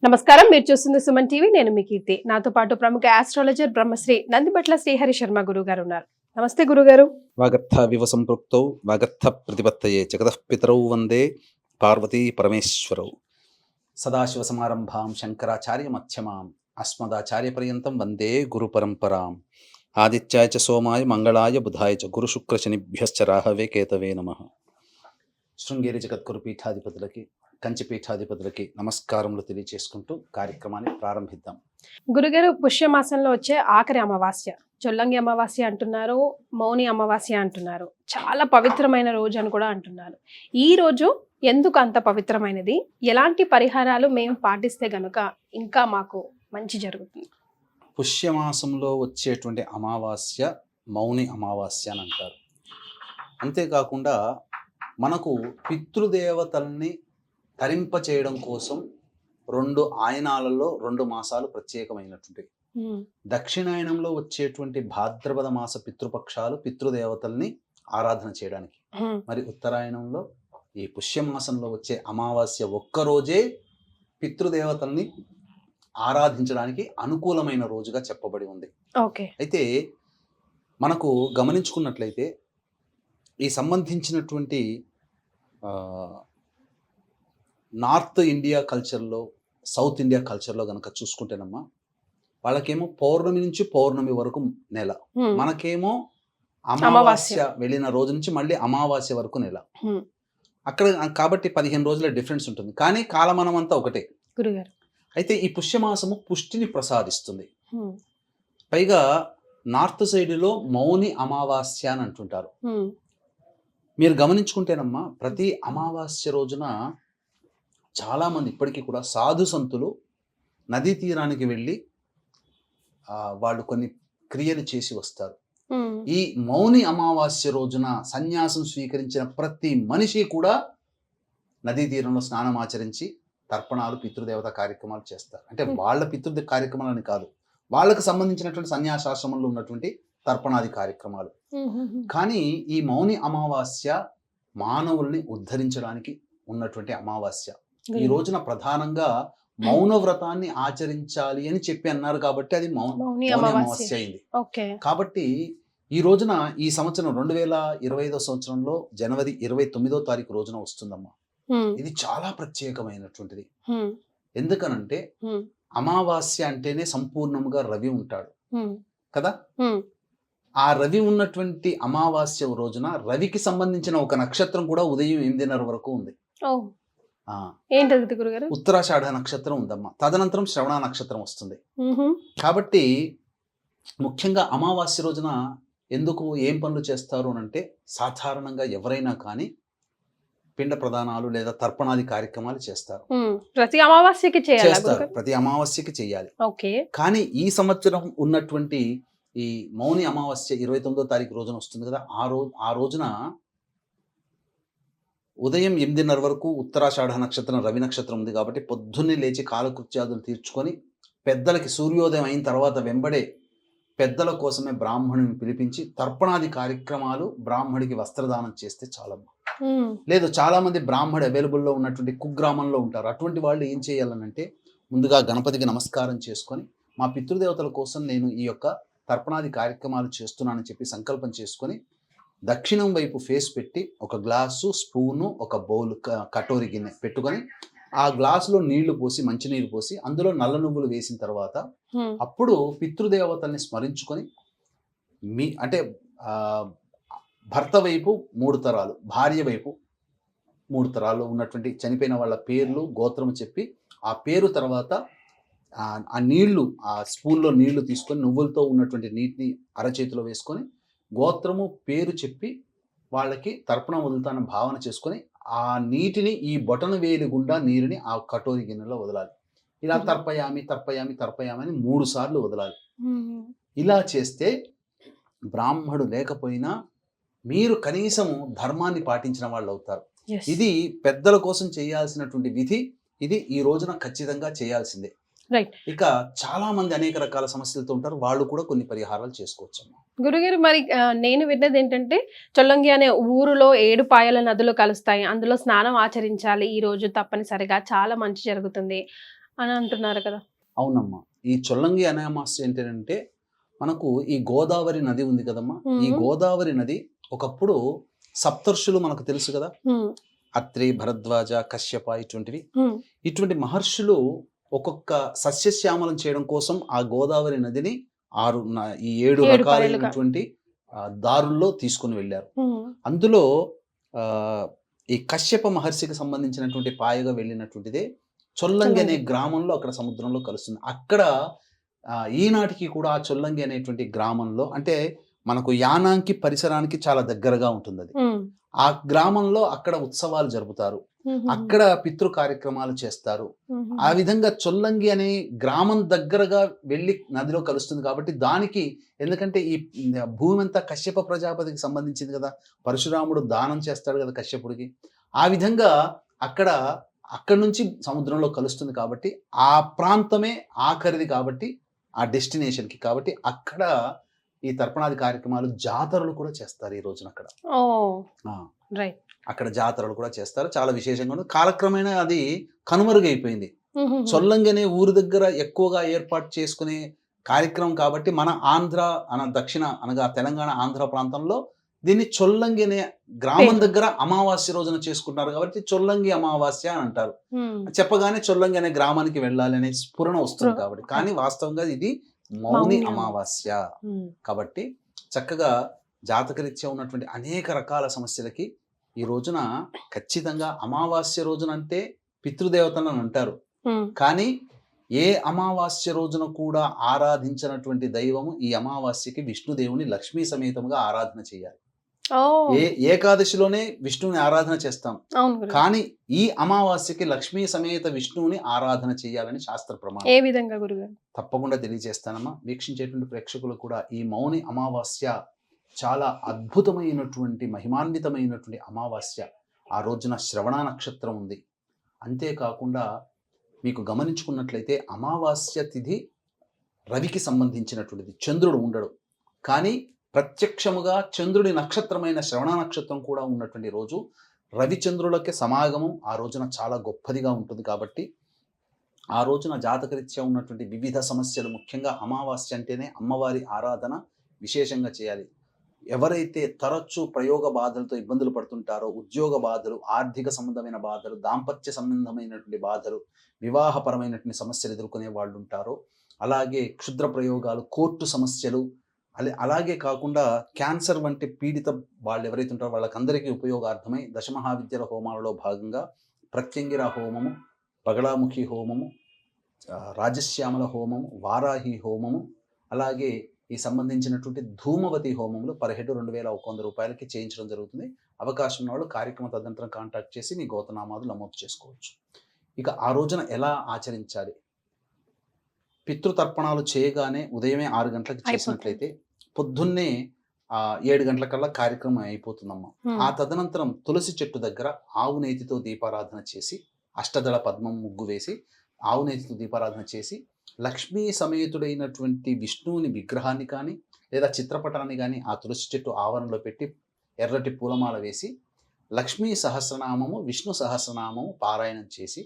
నమస్కారం, మీరు చూస్తుంది సుమన్ టీవీ. నేను మీ కీర్తి. నాతో పాటు ప్రముఖ ఆస్ట్రాలజర్ బ్రహ్మశ్రీ నందిబట్ల శ్రీహరి శర్మ గురువు గారు ఉన్నారు. నమస్తే గురుగారు. వాగర్థ వివ సంపృక్తౌ వాగర్థ ప్రతిపత్తయే జగతః పితరౌ వందే పార్వతీ పరమేశ్వరౌ. సదాశివ సమారంభాం శంకరాచార్య మధ్యమాం అస్మదాచార్య పర్యంతం వందే గురు పరంపరాం. ఆదిత్యాయ చ సోమాయ మంగళాయ బుధాయ చ గురు శుక్ర శనిభ్యశ్చ రాహవే కేతవే నమః. శృంగేరి జగద్గురు పీఠాధిపతులకి, కంచి పీఠాధిపతులకి నమస్కారములు తెలియజేసుకుంటూ కార్యక్రమాన్ని ప్రారంభిద్దాం. గురుగారు, పుష్యమాసంలో వచ్చే ఆఖరి అమావాస్య, చొల్లంగి అమావాస్య అంటున్నారు, మౌని అమావాస్య అంటున్నారు. చాలా పవిత్రమైన రోజు అని కూడా అంటున్నారు. ఈ రోజు ఎందుకు అంత పవిత్రమైనది? ఎలాంటి పరిహారాలు మేము పాటిస్తే గనుక ఇంకా మాకు మంచి జరుగుతుంది? పుష్యమాసంలో వచ్చేటువంటి అమావాస్య మౌని అమావాస్య అని అంటారు. అంతేకాకుండా మనకు పితృదేవతల్ని తరింప చేయడం కోసం 2 ఆయనాలలో 2 మాసాలు ప్రత్యేకమైనటువంటివి. దక్షిణాయనంలో వచ్చేటువంటి భాద్రపద మాస పితృపక్షాలు పితృదేవతల్ని ఆరాధన చేయడానికి, మరి ఉత్తరాయణంలో ఈ పుష్యమాసంలో వచ్చే అమావాస్య ఒక్కరోజే పితృదేవతల్ని ఆరాధించడానికి అనుకూలమైన రోజుగా చెప్పబడి ఉంది. అయితే మనకు గమనించుకున్నట్లయితే ఈ సంబంధించినటువంటి నార్త్ ఇండియా కల్చర్లో, సౌత్ ఇండియా కల్చర్లో కనుక చూసుకుంటేనమ్మా, వాళ్ళకేమో పౌర్ణమి నుంచి పౌర్ణమి వరకు నెల, మనకేమో అమావాస్య వెళ్ళిన రోజు నుంచి మళ్ళీ అమావాస్య వరకు నెల. అక్కడ కాబట్టి 15 రోజుల డిఫరెన్స్ ఉంటుంది, కానీ కాలమానం అంతా ఒకటే. అయితే ఈ పుష్యమాసము పుష్టిని ప్రసాదిస్తుంది. పైగా నార్త్ సైడ్లో మౌని అమావాస్య అని అంటుంటారు. మీరు గమనించుకుంటేనమ్మా, ప్రతి అమావాస్య రోజున చాలామంది ఇప్పటికీ కూడా సాధు సంతులు నదీ తీరానికి వెళ్ళి వాళ్ళు కొన్ని క్రియలు చేసి వస్తారు. ఈ మౌని అమావాస్య రోజున సన్యాసం స్వీకరించిన ప్రతి మనిషి కూడా నదీ తీరంలో స్నానం ఆచరించి తర్పణాలు, పితృదేవత కార్యక్రమాలు చేస్తారు. అంటే వాళ్ళ పితృదేవ కార్యక్రమాలని కాదు, వాళ్ళకు సంబంధించినటువంటి సన్యాసాశ్రమంలో ఉన్నటువంటి తర్పణాది కార్యక్రమాలు. కానీ ఈ మౌని అమావాస్య మానవుల్ని ఉద్ధరించడానికి ఉన్నటువంటి అమావాస్య. ఈ రోజున ప్రధానంగా మౌన వ్రతాన్ని ఆచరించాలి అని చెప్పి అన్నారు కాబట్టి అది మౌని అమావాస్య అయింది. కాబట్టి ఈ రోజున ఈ సంవత్సరం 2025 సంవత్సరంలో జనవరి 29వ తారీఖు రోజున వస్తుందమ్మా. ఇది చాలా ప్రత్యేకమైనటువంటిది. ఎందుకనంటే అమావాస్య అంటేనే సంపూర్ణంగా రవి ఉంటాడు కదా. ఆ రవి ఉన్నటువంటి అమావాస్య రోజున రవికి సంబంధించిన ఒక నక్షత్రం కూడా ఉదయం 8:30 వరకు ఉంది. ఉత్తరాషాఢ నక్షత్రం ఉందమ్మా. తదనంతరం శ్రవణ నక్షత్రం వస్తుంది. కాబట్టి ముఖ్యంగా అమావాస్య రోజున ఎందుకు ఏం పనులు చేస్తారు అంటే, సాధారణంగా ఎవరైనా కానీ పిండ ప్రదానాలు లేదా తర్పణాది కార్యక్రమాలు చేస్తారు. ప్రతి అమావాస్యకి చేస్తారు, ప్రతి అమావాస్యకి చేయాలి. కానీ ఈ సంవత్సరం ఉన్నటువంటి ఈ మౌని అమావాస్య 29వ తారీఖు రోజున వస్తుంది కదా. ఆ రోజున ఉదయం 8:30 వరకు ఉత్తరాషాఢ నక్షత్రం రవి నక్షత్రం ఉంది కాబట్టి పొద్దున్నే లేచి కాలకృత్యాదులు తీర్చుకొని పెద్దలకి సూర్యోదయం అయిన తర్వాత వెంబడే పెద్దల కోసమే బ్రాహ్మణుని పిలిపించి తర్పణాది కార్యక్రమాలు, బ్రాహ్మడికి వస్త్రదానం చేస్తే చాలమ్మా. లేదు, చాలా మంది బ్రాహ్మడు అవైలబుల్లో ఉన్నటువంటి కుగ్రామంలో ఉంటారు. అటువంటి వాళ్ళు ఏం చేయాలనంటే, ముందుగా గణపతికి నమస్కారం చేసుకొని, మా పితృదేవతల కోసం నేను ఈ యొక్క తర్పణాది కార్యక్రమాలు చేస్తున్నానని చెప్పి సంకల్పం చేసుకొని దక్షిణం వైపు ఫేస్ పెట్టి ఒక గ్లాసు, స్పూను, ఒక బౌల్, కటోరి గిన్నె పెట్టుకొని ఆ గ్లాసులో నీళ్లు పోసి, మంచినీళ్ళు పోసి అందులో నల్ల నువ్వులు వేసిన తర్వాత అప్పుడు పితృదేవతల్ని స్మరించుకొని అంటే భర్త వైపు 3 తరాలు, భార్య వైపు 3 తరాలు ఉన్నటువంటి చనిపోయిన వాళ్ళ పేర్లు, గోత్రం చెప్పి ఆ పేరు తర్వాత ఆ నీళ్లు, ఆ స్పూన్లో నీళ్లు తీసుకొని నువ్వులతో ఉన్నటువంటి నీటిని అరచేతిలో వేసుకొని గోత్రము, పేరు చెప్పి వాళ్ళకి తర్పణం వదులుతానని భావన చేసుకొని ఆ నీటిని ఈ బొటన వేలి గుండా నీరుని ఆ కటోరి గిన్నెలో వదలాలి. ఇలా తర్పయామి తర్పయామి తర్పయామి అని 3 సార్లు వదలాలి. ఇలా చేస్తే బ్రాహ్మడు లేకపోయినా మీరు కనీసము ధర్మాన్ని పాటించిన వాళ్ళు అవుతారు. ఇది పెద్దల కోసం చేయాల్సినటువంటి విధి. ఇది ఈ రోజున ఖచ్చితంగా చేయాల్సిందే. ఇక చాలా మంది అనేక రకాల సమస్యలతో ఉంటారు, వాళ్ళు కూడా కొన్ని పరిహారాలు చేసుకోవచ్చు. గురుగారు, మరి నేను విన్నది ఏంటంటే, చొల్లంగి అనే ఊరులో 7 పాయల నదులు కలుస్తాయి, అందులో స్నానం ఆచరించాలి ఈ రోజు తప్పనిసరిగా, చాలా మంచి జరుగుతుంది. అని అంటున్నారు కదా. అవునమ్మా. ఈ చొల్లంగి అమావాస్య ఏంటంటే మనకు ఈ గోదావరి నది ఉంది కదమ్మా. ఈ గోదావరి నది ఒకప్పుడు సప్తర్షులు మనకు తెలుసు కదా, అత్రి, భరద్వాజ, కశ్యప, ఇటువంటి మహర్షులు ఒక్కొక్క సస్యశ్యామలం చేయడం కోసం ఆ గోదావరి నదిని ఈ 7 రకాలైనటువంటి దారుల్లో తీసుకుని వెళ్ళారు. అందులో ఈ కశ్యప మహర్షికి సంబంధించినటువంటి పాయగా వెళ్ళినటువంటిదే చొల్లంగి అనే గ్రామంలో అక్కడ సముద్రంలో కలుస్తుంది. అక్కడ ఈనాటికి కూడా ఆ చొల్లంగి అనేటువంటి గ్రామంలో, అంటే మనకు యానాంకి పరిసరానికి చాలా దగ్గరగా ఉంటుంది అది. ఆ గ్రామంలో అక్కడ ఉత్సవాలు జరుపుతారు, అక్కడ పితృ కార్యక్రమాలు చేస్తారు. ఆ విధంగా చొల్లంగి అనే గ్రామం దగ్గరగా వెళ్ళి నదిలో కలుస్తుంది కాబట్టి దానికి, ఎందుకంటే ఈ భూమి అంతా కశ్యప ప్రజాపతికి సంబంధించింది కదా, పరశురాముడు దానం చేస్తాడు కదా కశ్యపుడికి. ఆ విధంగా అక్కడి నుంచి సముద్రంలో కలుస్తుంది కాబట్టి ఆ ప్రాంతమే ఆఖరిది కాబట్టి ఆ డెస్టినేషన్కి, కాబట్టి అక్కడ ఈ తర్పణాది కార్యక్రమాలు, జాతరలు కూడా చేస్తారు ఈ రోజున అక్కడ. అక్కడ జాతరలు కూడా చేస్తారు, చాలా విశేషంగా ఉంది. కాలక్రమేణా అది కనుమరుగైపోయింది. చొల్లంగి అనే ఊరు దగ్గర ఎక్కువగా ఏర్పాటు చేసుకునే కార్యక్రమం కాబట్టి మన ఆంధ్ర దక్షిణ అనగా తెలంగాణ ఆంధ్ర ప్రాంతంలో దీన్ని చొల్లంగి అనే గ్రామం దగ్గర అమావాస్య రోజున చేసుకుంటారు కాబట్టి చొల్లంగి అమావాస్య అని అంటారు. చెప్పగానే చొల్లంగి అనే గ్రామానికి వెళ్ళాలి అనే స్ఫురణ వస్తుంది కాబట్టి, కానీ వాస్తవంగా ఇది మౌని అమావాస్య కాబట్టి చక్కగా జాతకరీత్యా ఉన్నటువంటి అనేక రకాల సమస్యలకి ఈ రోజున ఖచ్చితంగా అమావాస్య రోజున అంటే పితృదేవతలను అంటారు, కానీ ఏ అమావాస్య రోజున కూడా ఆరాధించినటువంటి దైవము ఈ అమావాస్యకి విష్ణుదేవుని లక్ష్మీ సమేతంగా ఆరాధన చేయాలి. ఏకాదశిలోనే విష్ణువుని ఆరాధన చేస్తాం, కానీ ఈ అమావాస్యకి లక్ష్మీ సమేత విష్ణువుని ఆరాధన చేయాలని శాస్త్ర ప్రమాణం. ఏ విధంగా గురుగారు? తప్పకుండా తెలియజేస్తానమ్మా. వీక్షించేటువంటి ప్రేక్షకులు కూడా ఈ మౌని అమావాస్య చాలా అద్భుతమైనటువంటి మహిమాన్వితమైనటువంటి అమావాస్య. ఆ రోజున శ్రవణ నక్షత్రం ఉంది. అంతేకాకుండా మీకు గమనించుకున్నట్లయితే అమావాస్య తిథి రవికి సంబంధించినటువంటిది, చంద్రుడు ఉండడు, కానీ ప్రత్యక్షముగా చంద్రుడి నక్షత్రమైన శ్రవణ నక్షత్రం కూడా ఉన్నటువంటి రోజు. రవిచంద్రులకి సమాగమం ఆ రోజున చాలా గొప్పదిగా ఉంటుంది కాబట్టి ఆ రోజున జాతకరీత్యా ఉన్నటువంటి వివిధ సమస్యలు, ముఖ్యంగా అమావాస్య అంటేనే అమ్మవారి ఆరాధన విశేషంగా చేయాలి. ఎవరైతే తరచూ ప్రయోగ బాధలతో ఇబ్బందులు పడుతుంటారో, ఉద్యోగ బాధలు, ఆర్థిక సంబంధమైన బాధలు, దాంపత్య సంబంధమైనటువంటి బాధలు, వివాహపరమైనటువంటి సమస్యలు ఎదుర్కొనే వాళ్ళు ఉంటారో, అలాగే క్షుద్ర ప్రయోగాలు, కోర్టు సమస్యలు, అలాగే కాకుండా క్యాన్సర్ వంటి పీడిత వాళ్ళు ఎవరైతే ఉంటారో వాళ్ళకందరికీ ఉపయోగార్థమై దశమహావిద్యల హోమాలలో భాగంగా ప్రత్యంగిర హోమము, పగళాముఖి హోమము, రాజశ్యామల హోమము, వారాహి హోమము, అలాగే ఈ సంబంధించినటువంటి ధూమవతి హోమములు పర్ హెడ్ 2100 రూపాయలకి చేయించడం జరుగుతుంది. అవకాశం ఉన్న వాళ్ళు కార్యక్రమ తదనంతరం కాంటాక్ట్ చేసి మీ గోతనామాలు నమోదు చేసుకోవచ్చు. ఇక ఆ రోజున ఎలా ఆచరించాలి? పితృతర్పణాలు చేయగానే ఉదయమే 6 గంటలకు చేసినట్లయితే పొద్దున్నే 7 గంటలకల్లా కార్యక్రమం అయిపోతుందమ్మా. ఆ తదనంతరం తులసి చెట్టు దగ్గర ఆవు నేతితో దీపారాధన చేసి, అష్టదళ పద్మం ముగ్గు వేసి ఆవు నేతితో దీపారాధన చేసి, లక్ష్మీ సమేతుడైనటువంటి విష్ణువుని విగ్రహాన్ని కానీ లేదా చిత్రపటాన్ని కానీ ఆ తులసి చెట్టు ఆవరణలో పెట్టి ఎర్రటి పూలమాల వేసి లక్ష్మీ సహస్రనామము, విష్ణు సహస్రనామము పారాయణం చేసి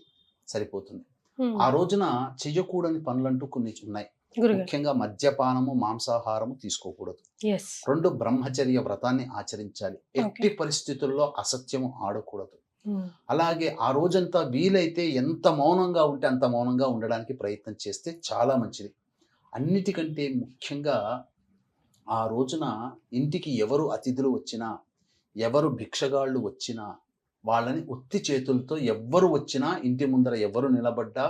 సరిపోతుంది. ఆ రోజున చెయ్యకూడని పనులంటూ కొన్ని ఉన్నాయి. ముఖ్యంగా మద్యపానము, మాంసాహారము తీసుకోకూడదు. 2 బ్రహ్మచర్య వ్రతాన్ని ఆచరించాలి. ఎట్టి పరిస్థితుల్లో అసత్యము ఆడకూడదు. అలాగే ఆ రోజంతా వీలైతే ఎంత మౌనంగా ఉంటే అంత మౌనంగా ఉండడానికి ప్రయత్నం చేస్తే చాలా మంచిది. అన్నిటికంటే ముఖ్యంగా ఆ రోజున ఇంటికి ఎవరు అతిథులు వచ్చినా, ఎవరు భిక్షగాళ్ళు వచ్చినా వాళ్ళని ఉత్తి చేతులతో, ఎవ్వరు వచ్చినా ఇంటి ముందర ఎవరు నిలబడ్డా,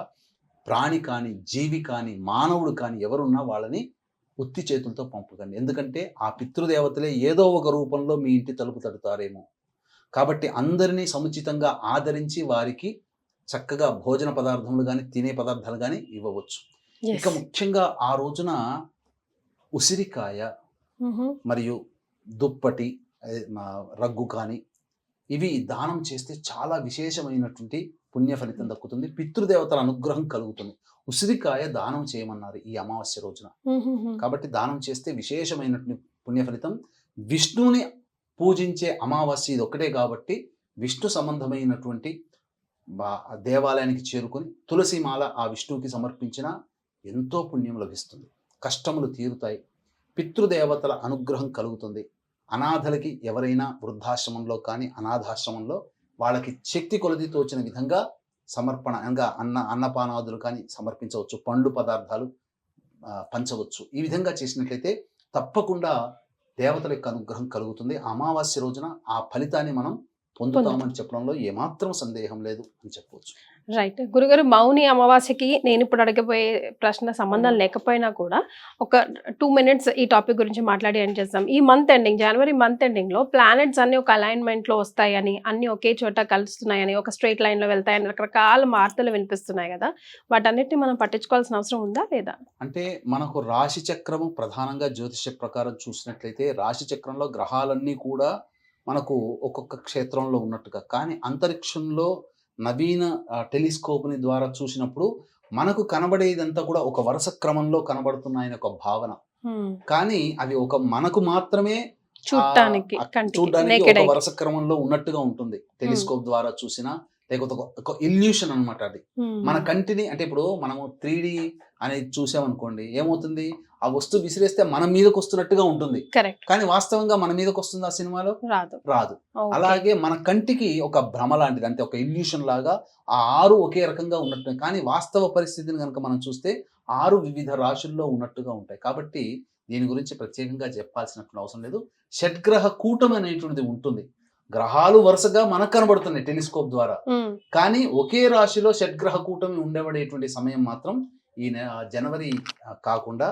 ప్రాణి కానీ జీవి కానీ మానవుడు కానీ ఎవరున్నా వాళ్ళని ఉత్తి చేతులతో పంపకండి. ఎందుకంటే ఆ పితృదేవతలే ఏదో ఒక రూపంలో మీ ఇంటి తలుపు తడుతారేమో. కాబట్టి అందరినీ సముచితంగా ఆదరించి వారికి చక్కగా భోజన పదార్థములు కానీ తినే పదార్థాలు కానీ ఇవ్వవచ్చు. ఇక ముఖ్యంగా ఆ రోజున ఉసిరికాయ మరియు దుప్పటి, రగ్గు కానీ ఇవి దానం చేస్తే చాలా విశేషమైనటువంటి పుణ్య ఫలితం దక్కుతుంది. పితృదేవతల అనుగ్రహం కలుగుతుంది. ఉసిరికాయ దానం చేయమన్నారు ఈ అమావాస్య రోజున. కాబట్టి దానం చేస్తే విశేషమైనటువంటి పుణ్య ఫలితం. విష్ణువుని పూజించే అమావాస్య ఇది ఒకటే కాబట్టి విష్ణు సంబంధమైనటువంటి దేవాలయానికి చేరుకొని తులసి మాల ఆ విష్ణువుకి సమర్పించిన ఎంతో పుణ్యం లభిస్తుంది, కష్టములు తీరుతాయి, పితృదేవతల అనుగ్రహం కలుగుతుంది. అనాథలకి ఎవరైనా వృద్ధాశ్రమంలో కానీ అనాథాశ్రమంలో వాళ్ళకి శక్తి కొలది తోచిన విధంగా సమర్పణ అనగా అన్నపానాదులు కానీ సమర్పించవచ్చు, పండ్లు పదార్థాలు పంచవచ్చు. ఈ విధంగా చేసినట్లయితే తప్పకుండా దేవతల యొక్క అనుగ్రహం కలుగుతుంది. అమావాస్య రోజున ఆ ఫలితాన్ని మనం పొందుతామని చెప్పడంలో ఏమాత్రం సందేహం లేదు అని చెప్పవచ్చు. రైట్ గురుగారు, మౌని అమావాస్యకి నేను ఇప్పుడు అడగబోయే ప్రశ్న సంబంధం లేకపోయినా కూడా ఒక 2 minutes ఈ టాపిక్ గురించి మాట్లాడి ఎండ్ చేస్తాం. ఈ మంత్ ఎండింగ్, జనవరి మంత్ ఎండింగ్ లో ప్లానెట్స్ అన్ని ఒక అలైన్మెంట్ లో వస్తాయని, అన్ని ఒకే చోట కలుస్తున్నాయని, ఒక స్ట్రైట్ లైన్ లో వెళ్తాయని రకరకాల వార్తలు వినిపిస్తున్నాయి కదా, వాటన్నిటిని మనం పట్టించుకోవాల్సిన అవసరం ఉందా లేదా? అంటే మనకు రాశి చక్రము ప్రధానంగా జ్యోతిష ప్రకారం చూసినట్లయితే రాశి చక్రంలో గ్రహాలన్నీ కూడా మనకు ఒక్కొక్క క్షేత్రంలో ఉన్నట్టుగా, కానీ అంతరిక్షంలో నవీన టెలిస్కోప్ని ద్వారా చూసినప్పుడు మనకు కనబడేదంతా కూడా ఒక వరుస క్రమంలో కనబడుతున్నాయని ఒక భావన. కానీ అవి ఒక మనకు మాత్రమే చూడటానికి ఒక వరుస క్రమంలో ఉన్నట్టుగా ఉంటుంది. టెలిస్కోప్ ద్వారా చూసినా లేకపోతే ఒక ఇల్యూషన్ అనమాట అది. మన కంటిని అంటే ఇప్పుడు మనము 3D అనేది చూసామనుకోండి, ఏమవుతుంది, ఆ వస్తువు విసిరేస్తే మన మీదకి వస్తున్నట్టుగా ఉంటుంది, కానీ వాస్తవంగా మన మీదకి వస్తుంది ఆ సినిమాలో రాదు. అలాగే మన కంటికి ఒక భ్రమ లాంటిది, అంటే ఒక ఇల్యూషన్ లాగా ఆ 6 ఒకే రకంగా ఉన్నట్టు, కానీ వాస్తవ పరిస్థితిని కనుక మనం చూస్తే 6 వివిధ రాశుల్లో ఉన్నట్టుగా ఉంటాయి. కాబట్టి దీని గురించి ప్రత్యేకంగా చెప్పాల్సినటువంటి అవసరం లేదు. షడ్గ్రహ కూటమి అనేటువంటిది ఉంటుంది. గ్రహాలు వరుసగా మనకు కనబడుతున్నాయి టెలిస్కోప్ ద్వారా, కానీ ఒకే రాశిలో షడ్గ్రహ కూటమి ఉండబడేటువంటి సమయం మాత్రం ఈ జనవరి కాకుండా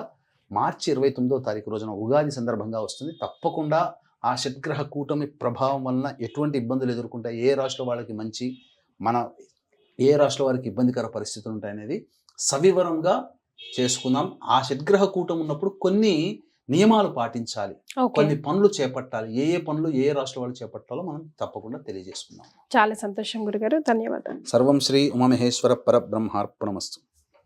మార్చి 29వ తారీఖు రోజున ఉగాది సందర్భంగా వస్తుంది. తప్పకుండా ఆ షడ్గ్రహ కూటమి ప్రభావం వలన ఎటువంటి ఇబ్బందులు ఎదుర్కొంటాయి, ఏ రాశిలో వాళ్ళకి మంచి, ఏ రాశిలో వారికి ఇబ్బందికర పరిస్థితులు ఉంటాయనేది సవివరంగా చేసుకుందాం. ఆ షడ్గ్రహ కూటమి ఉన్నప్పుడు కొన్ని నియమాలు పాటించాలి, కొన్ని పనులు చేపట్టాలి, ఏ పనులు ఏ రాష్ట్ర వాళ్ళు చేపట్టాలో మనం తప్పకుండా తెలియజేసుకుందాం. చాలా సంతోషం గురుగారు, ధన్యవాదాలు. సర్వం శ్రీ ఉమామహేశ్వర పరబ్రహ్మార్పణమస్తు.